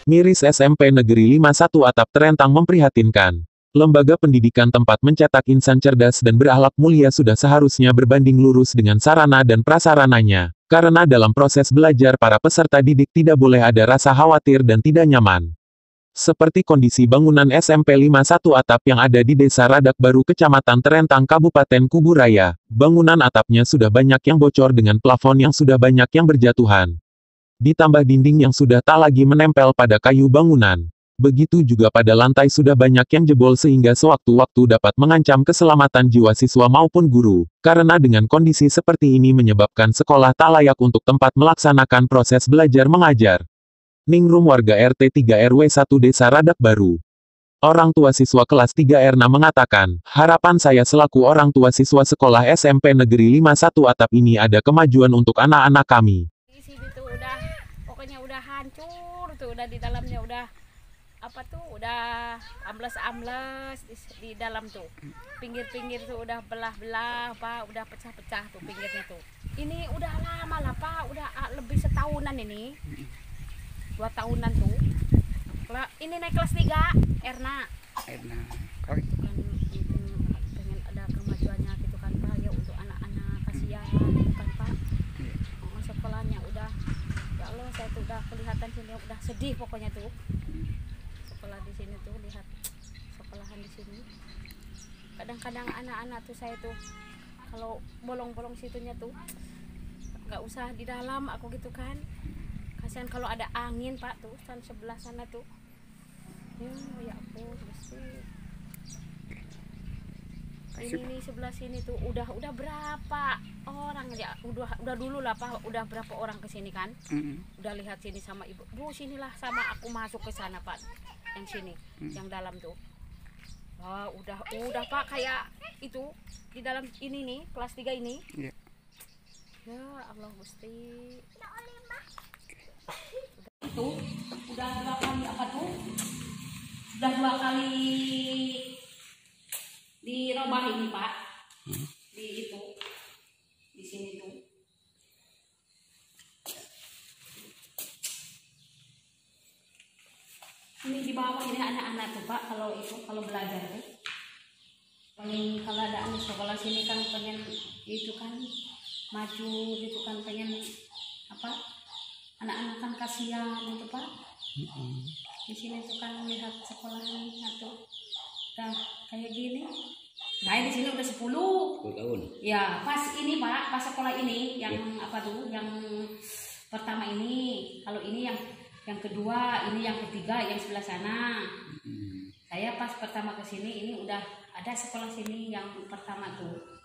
Miris SMP Negeri 51 Atap terentang memprihatinkan. Lembaga pendidikan tempat mencetak insan cerdas dan berakhlak mulia sudah seharusnya berbanding lurus dengan sarana dan prasarananya. Karena dalam proses belajar para peserta didik tidak boleh ada rasa khawatir dan tidak nyaman. Seperti kondisi bangunan SMP 51 Atap yang ada di Desa Radak Baru Kecamatan Terentang Kabupaten Kuburaya. Bangunan atapnya sudah banyak yang bocor dengan plafon yang sudah banyak yang berjatuhan. Ditambah dinding yang sudah tak lagi menempel pada kayu bangunan. Begitu juga pada lantai sudah banyak yang jebol sehingga sewaktu-waktu dapat mengancam keselamatan jiwa siswa maupun guru. Karena dengan kondisi seperti ini menyebabkan sekolah tak layak untuk tempat melaksanakan proses belajar mengajar. Ningrum warga RT 3 RW 1 Desa Radak Baru. Orang tua siswa kelas 3 Erna mengatakan, harapan saya selaku orang tua siswa sekolah SMP Negeri 51 Atap ini ada kemajuan untuk anak-anak kami. Di sini tuh udah, pokoknya udah hancur tuh, udah di dalamnya udah apa tuh, udah ambles-ambles di dalam tuh. Pinggir-pinggir tuh udah belah-belah, Pak, udah pecah-pecah tuh pinggirnya tuh. Ini udah lama lah, Pak, udah lebih setahunan ini. 2 tahunan tuh. Ini naik kelas 3, Erna. Erna. Itu kan mungkin pengen ada kemajuannya gitu kan, Pak, ya untuk anak-anak, kasihan gitu kan, Pak. Sekolahnya udah, ya Allah, saya tuh udah kelihatan sini udah sedih pokoknya tuh. Sekolah di sini tuh, lihat sekolahan di sini. Kadang-kadang anak-anak tuh saya tuh kalau bolong-bolong situnya tuh nggak usah di dalam aku gitu kan. Kasihan kalau ada angin, Pak, tuh sana sebelah sana tuh. Ya ampun, mesti. Ini sebelah sini tuh udah berapa orang ya, udah dulu lah, Pak, udah berapa orang ke sini kan. Udah lihat sini sama ibu, Bu, sinilah sama aku masuk ke sana, Pak, yang sini, yang dalam tuh. Wah, udah Pak, kayak itu di dalam ini nih kelas 3 ini. Ya Allah, Gusti. Itu udah 2 kali apa tuh? Udah 2 kali dirubah ini, Pak. Di itu. Di sini tuh. Ini di bawah ini anak-anak tuh, Pak, kalau belajar tuh. Paling kalau ada anak sekolah sini kan pengen itu kan maju gitu kan, pengen apa? Anak-anak kan kasihan gitu, Pak. Di sini tuh kan lihat sekolahnya tuh udah kayak gini. Nah, di sini udah 10 tahun. Ya, pas ini, Pak, pas sekolah ini yang apa tuh, yang pertama ini, kalau ini yang kedua, ini yang ketiga, yang sebelah sana. Saya pas pertama ke sini ini udah ada sekolah sini yang pertama tuh.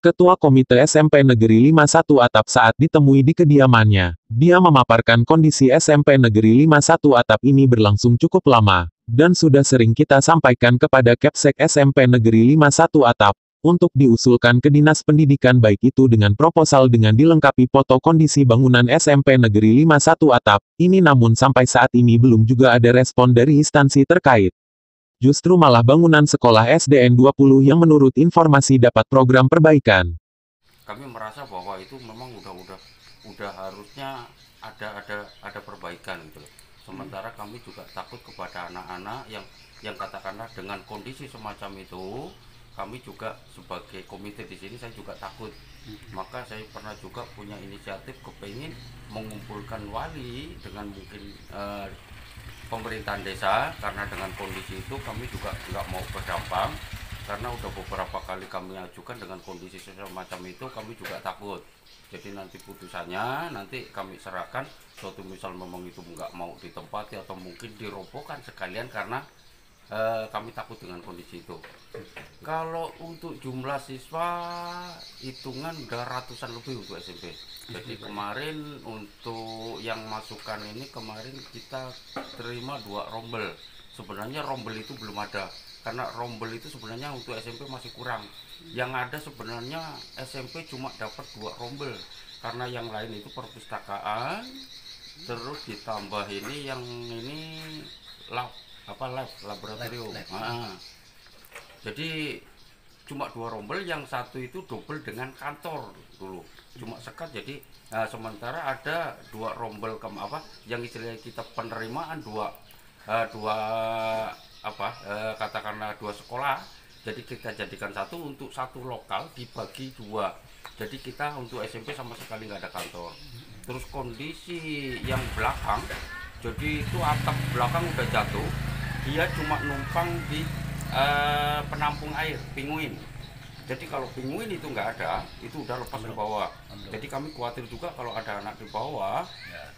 Ketua Komite SMP Negeri 51 Atap saat ditemui di kediamannya, dia memaparkan kondisi SMP Negeri 51 Atap ini berlangsung cukup lama, dan sudah sering kita sampaikan kepada Kepsek SMP Negeri 51 Atap, untuk diusulkan ke Dinas Pendidikan baik itu dengan proposal dengan dilengkapi foto kondisi bangunan SMP Negeri 51 Atap, ini namun sampai saat ini belum juga ada respon dari instansi terkait. Justru malah bangunan sekolah SDN 20 yang menurut informasi dapat program perbaikan. Kami merasa bahwa itu memang udah harusnya ada perbaikan gitu loh. Sementara kami juga takut kepada anak-anak yang katakanlah dengan kondisi semacam itu, kami juga sebagai komite di sini saya juga takut. Maka saya pernah juga punya inisiatif kepengin mengumpulkan wali dengan mungkin pemerintahan desa, karena dengan kondisi itu kami juga nggak mau berdampak, karena udah beberapa kali kami ajukan dengan kondisi semacam itu kami juga takut. Jadi nanti putusannya nanti kami serahkan, suatu misal memang itu nggak mau ditempati atau mungkin dirobohkan sekalian karena kami takut dengan kondisi itu. Kalau untuk jumlah siswa hitungan udah ratusan lebih untuk SMP. Jadi kemarin untuk yang masukan ini kemarin kita terima 2 rombel. Sebenarnya rombel itu belum ada, karena rombel itu sebenarnya untuk SMP masih kurang. Yang ada sebenarnya SMP cuma dapat 2 rombel, karena yang lain itu perpustakaan, terus ditambah ini yang ini laboratorium. Jadi cuma 2 rombel, yang satu itu double dengan kantor dulu, cuma sekat. Jadi sementara ada 2 rombel yang istilahnya kita penerimaan katakanlah 2 sekolah. Jadi kita jadikan satu untuk satu lokal dibagi 2. Jadi kita untuk SMP sama sekali nggak ada kantor. Terus kondisi yang belakang, jadi itu atap belakang udah jatuh, dia cuma numpang di penampung air pinguin. Jadi kalau pinguin itu nggak ada, itu udah lepas ke bawah. Jadi kami khawatir juga kalau ada anak di bawah,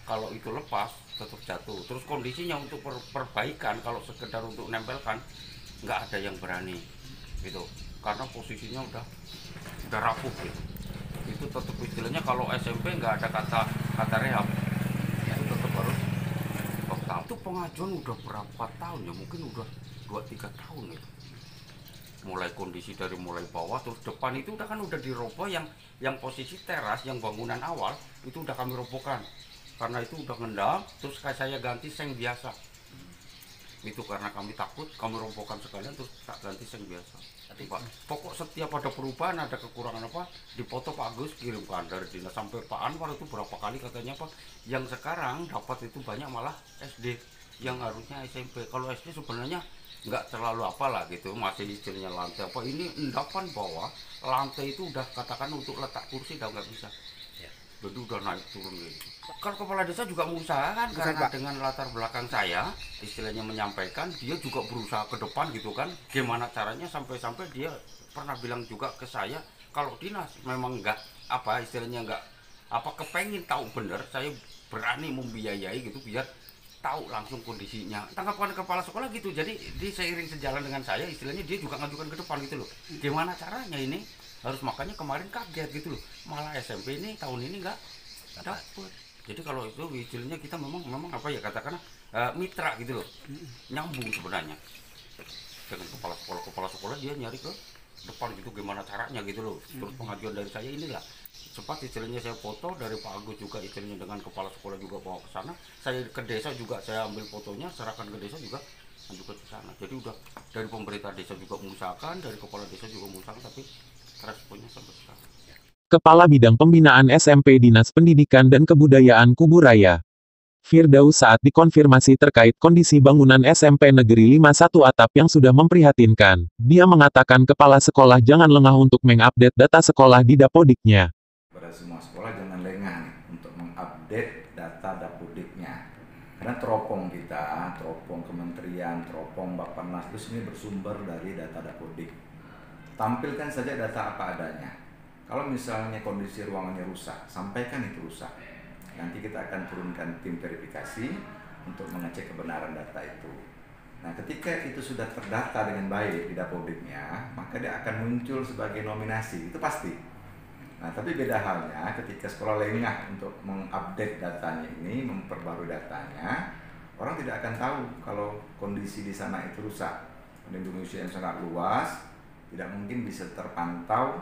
kalau itu lepas tetap jatuh. Terus kondisinya untuk perbaikan, kalau sekedar untuk nempelkan, nggak ada yang berani gitu, karena posisinya udah rapuh gitu. Itu tetap istilahnya kalau SMP nggak ada kata rehab, itu tetap harus total. Itu pengajuan udah berapa tahun ya, mungkin udah 2-3 tahun itu. Mulai kondisi dari mulai bawah terus depan itu udah diroboh, yang posisi teras, yang bangunan awal itu udah kami robohkan karena itu udah ngendam. Terus kayak saya ganti seng biasa itu, karena kami takut, kami robohkan sekalian terus tak ganti seng biasa. Pak, pokok setiap ada perubahan, ada kekurangan apa, dipoto Pak Agus kirimkan dari dinas. Sampai Pak Anwar itu berapa kali katanya Pak, yang sekarang dapat itu banyak malah SD yang harusnya SMP. Kalau SD sebenarnya nggak terlalu apalah gitu, masih istilahnya lantai apa, ini endapan bawah lantai itu udah katakan untuk letak kursi udah nggak bisa ya. Jadi udah naik turun gitu. Kalau kepala desa juga mengusahakan, karena dengan latar belakang saya istilahnya menyampaikan, dia juga berusaha ke depan gitu kan, gimana caranya sampai dia pernah bilang juga ke saya, kalau dinas memang nggak istilahnya nggak kepengin tahu bener, saya berani membiayai gitu biar tahu langsung kondisinya. Tanggapan kepala sekolah gitu. Jadi di seiring sejalan dengan saya, istilahnya dia juga ngajukan ke depan gitu loh. Gimana caranya ini? Harus, makanya kemarin kaget gitu loh. Malah SMP ini tahun ini nggak dapet. Jadi kalau itu istilahnya kita memang katakanlah mitra gitu loh. Nyambung sebenarnya. Dengan kepala sekolah dia nyari ke depan gitu, gimana caranya gitu loh. Terus pengajuan dari saya inilah cepat istilahnya saya foto dari Pak Agus juga istilahnya dengan kepala sekolah juga bawa ke sana. Saya ke desa juga saya ambil fotonya, serahkan ke desa juga lanjutkan ke sana. Jadi udah dari pemerintah desa juga mengusahakan, dari kepala desa juga mengusahakan, tapi responnya sampai sekarang. Kepala Bidang Pembinaan SMP Dinas Pendidikan dan Kebudayaan Kuburaya, Firdaus saat dikonfirmasi terkait kondisi bangunan SMP Negeri 51 Atap yang sudah memprihatinkan, dia mengatakan kepala sekolah jangan lengah untuk mengupdate data sekolah di Dapodiknya. Pada semua sekolah jangan lengah untuk mengupdate data Dapodiknya. Karena teropong kita, teropong kementerian, teropong Bappenas itu sini bersumber dari data Dapodik. Tampilkan saja data apa adanya. Kalau misalnya kondisi ruangannya rusak, sampaikan itu rusak. Nanti kita akan turunkan tim verifikasi untuk mengecek kebenaran data itu. Nah, ketika itu sudah terdata dengan baik di Dapodiknya, maka dia akan muncul sebagai nominasi, itu pasti. Nah, tapi beda halnya ketika sekolah lengah untuk mengupdate datanya ini, memperbarui datanya, orang tidak akan tahu kalau kondisi di sana itu rusak. Indonesia yang sangat luas, tidak mungkin bisa terpantau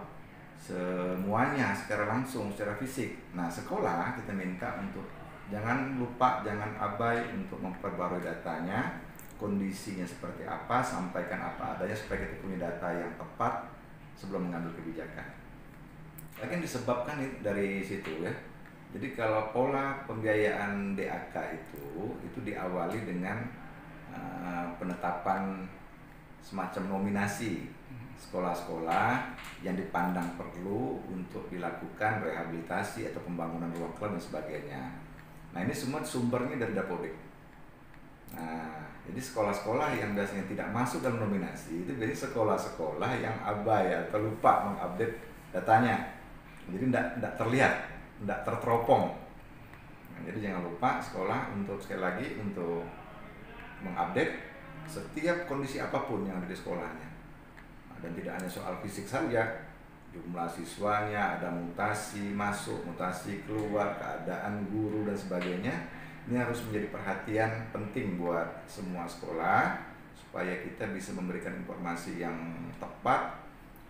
semuanya secara langsung, secara fisik. Nah, sekolah kita minta untuk jangan lupa, jangan abai untuk memperbarui datanya, kondisinya seperti apa, sampaikan apa adanya supaya kita punya data yang tepat sebelum mengambil kebijakan. Lagi disebabkan dari situ ya. Jadi kalau pola pembiayaan DAK itu diawali dengan penetapan semacam nominasi sekolah-sekolah yang dipandang perlu untuk dilakukan rehabilitasi atau pembangunan ruang kelas dan sebagainya. Nah, ini semua sumbernya dari Dapodik. Nah, jadi sekolah-sekolah yang biasanya tidak masuk dalam nominasi itu biasanya sekolah-sekolah yang abai atau lupa mengupdate datanya. Jadi tidak terlihat, tidak terteropong. Nah, jadi jangan lupa sekolah untuk sekali lagi untuk mengupdate setiap kondisi apapun yang ada di sekolahnya. Dan tidak hanya soal fisik saja, jumlah siswanya, ada mutasi masuk, mutasi keluar, keadaan guru dan sebagainya. Ini harus menjadi perhatian penting buat semua sekolah supaya kita bisa memberikan informasi yang tepat,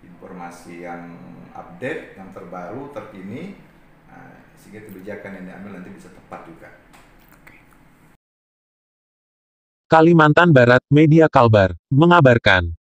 informasi yang update, yang terbaru, terkini, sehingga kebijakan yang diambil nanti bisa tepat juga. Kalimantan Barat, Media Kalbar, mengabarkan.